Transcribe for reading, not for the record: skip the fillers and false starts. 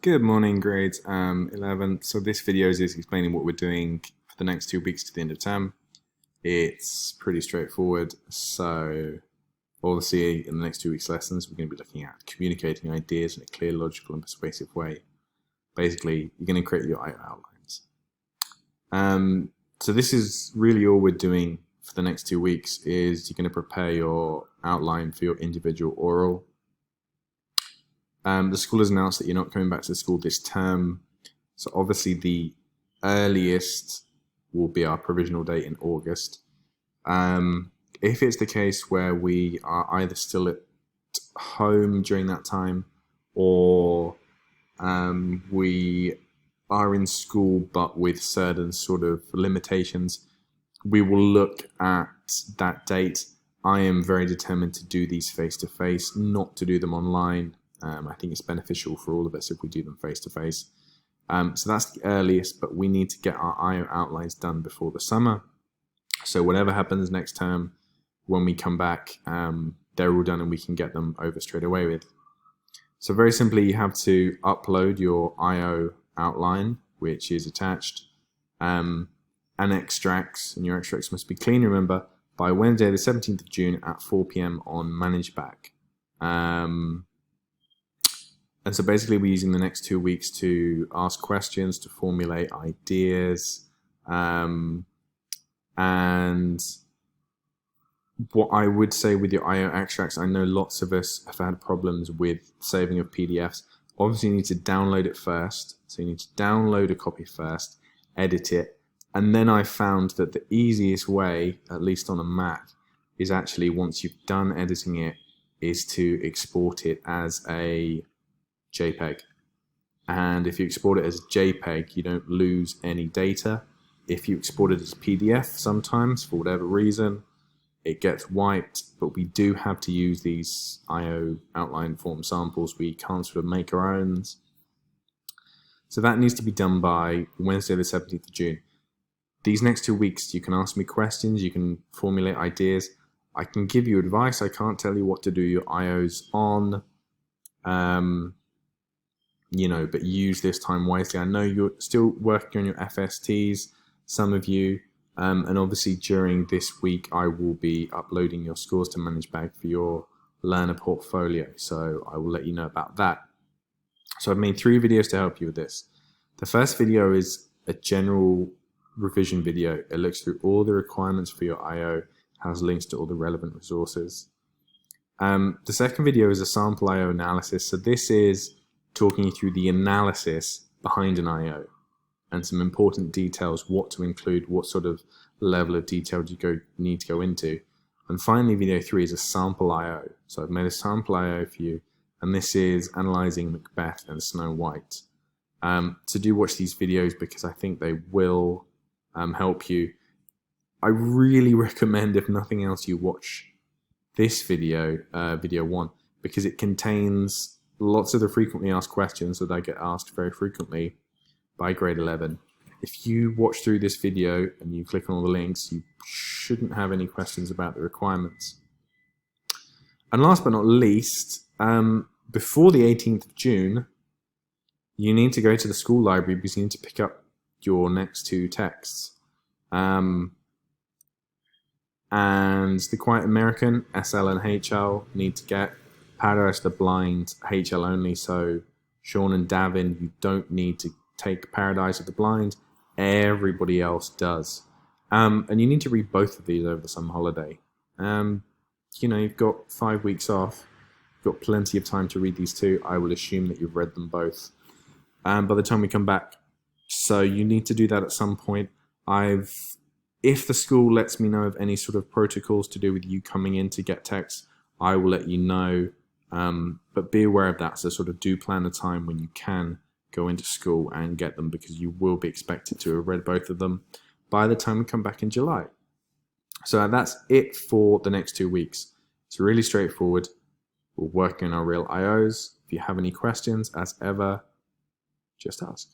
Good morning, grades 11. So this video is explaining what we're doing for the next 2 weeks to the end of term. It's pretty straightforward. So obviously in the next 2 weeks lessons, we're going to be looking at communicating ideas in a clear, logical and persuasive way. Basically, you're going to create your outlines. So this is really all we're doing for the next 2 weeks is you're going to prepare your outline for your individual oral. The school has announced that you're not coming back to school this term, so obviously the earliest will be our provisional date in August. If it's the case where we are either still at home during that time or we are in school but with certain sort of limitations, we will look at that date. I am very determined to do these face-to-face, not to do them online. I think it's beneficial for all of us if we do them face-to-face. So that's the earliest, but we need to get our IO outlines done before the summer. So whatever happens next term, when we come back, they're all done and we can get them over straight away with. So very simply, you have to upload your IO outline, which is attached, and extracts, and your extracts must be clean, remember, by Wednesday the 17th of June at 4 p.m. on ManageBack. And so basically we're using the next 2 weeks to ask questions, to formulate ideas, and what I would say with your IO extracts, I know lots of us have had problems with saving of PDFs. Obviously you need to download it first, so you need to download a copy first, edit it, and then I found that the easiest way, at least on a Mac, is actually once you've done editing it, is to export it as a JPEG. And if you export it as a JPEG, you don't lose any data. If you export it as a PDF, sometimes for whatever reason it gets wiped, but we do have to use these IO outline form samples. We can't sort of make our own. So that needs to be done by Wednesday the 17th of June. These next 2 weeks you can ask me questions, you can formulate ideas, I can give you advice. I can't tell you what to do your IOs on, but use this time wisely. I know you're still working on your FSTs, some of you, and obviously during this week I will be uploading your scores to ManageBack for your learner portfolio, so I will let you know about that. So I've made 3 videos to help you with this. The first video is a general revision video. It looks through all the requirements for your IO, has links to all the relevant resources. The second video is a sample IO analysis, so this is talking you through the analysis behind an IO and some important details, what to include, what sort of level of detail do you need to go into. And finally, video 3 is a sample IO. So I've made a sample IO for you, and this is analyzing Macbeth and Snow White. So do watch these videos because I think they will help you. I really recommend, if nothing else, you watch this video, video 1, because it contains lots of the frequently asked questions that I get asked very frequently by grade 11. If you watch through this video and you click on all the links, you shouldn't have any questions about the requirements. And last but not least, before the 18th of June, you need to go to the school library because you need to pick up your next 2 texts. And the Quiet American, SL and HL, need to get. Paradise the Blind, HL only, so Sean and Davin, you don't need to take Paradise of the Blind. Everybody else does. And you need to read both of these over the summer holiday. You've got 5 weeks off. You've got plenty of time to read these 2. I will assume that you've read them both by the time we come back. So you need to do that at some point. If the school lets me know of any sort of protocols to do with you coming in to get texts, I will let you know. But be aware of that, so sort of do plan a time when you can go into school and get them, because you will be expected to have read both of them by the time we come back in July. So that's it for the next 2 weeks. It's really straightforward. We're working on our real IOs. If you have any questions, as ever, just ask.